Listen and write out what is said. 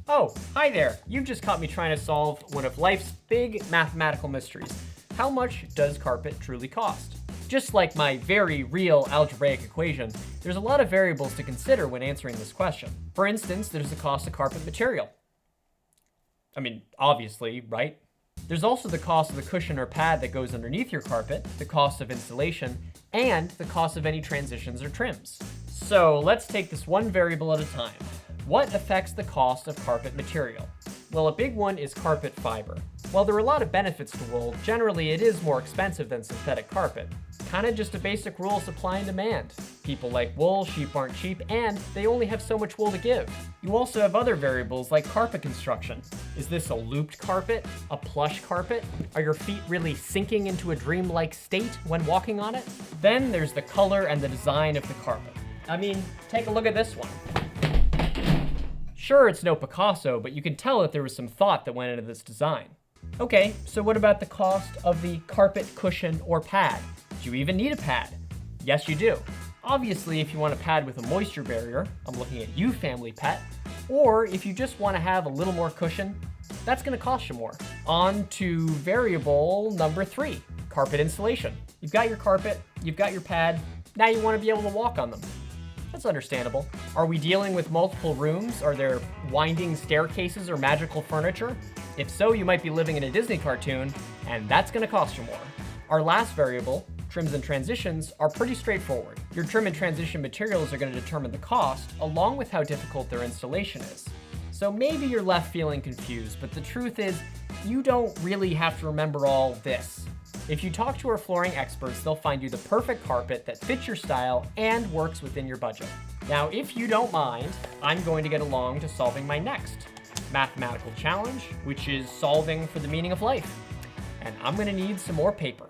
Oh, hi there. You've just caught me trying to solve one of life's big mathematical mysteries. How much does carpet truly cost? Just like my very real algebraic equation, there's a lot of variables to consider when answering this question. For instance, there's the cost of carpet material. I mean, obviously, right? There's also the cost of the cushion or pad that goes underneath your carpet, the cost of installation, and the cost of any transitions or trims. So let's take this one variable at a time. What affects the cost of carpet material? Well, a big one is carpet fiber. While there are a lot of benefits to wool, generally it is more expensive than synthetic carpet. Kinda just a basic rule of supply and demand. People like wool, sheep aren't cheap, and they only have so much wool to give. You also have other variables like carpet construction. Is this a looped carpet? A plush carpet? Are your feet really sinking into a dreamlike state when walking on it? Then there's the color and the design of the carpet. I mean, take a look at this one. Sure, it's no Picasso, but you can tell that there was some thought that went into this design. Okay, so what about the cost of the carpet, cushion, or pad? Do you even need a pad? Yes, you do. Obviously, if you want a pad with a moisture barrier, I'm looking at you, family pet, or if you just want to have a little more cushion, that's going to cost you more. On to variable number 3, carpet installation. You've got your carpet, you've got your pad, now you want to be able to walk on them. That's understandable. Are we dealing with multiple rooms? Are there winding staircases or magical furniture? If so, you might be living in a Disney cartoon, and that's going to cost you more. Our last variable, trims and transitions, are pretty straightforward. Your trim and transition materials are going to determine the cost, along with how difficult their installation is. So maybe you're left feeling confused, but the truth is, you don't really have to remember all this. If you talk to our flooring experts, they'll find you the perfect carpet that fits your style and works within your budget. Now, if you don't mind, I'm going to get along to solving my next mathematical challenge, which is solving for the meaning of life. And I'm going to need some more paper.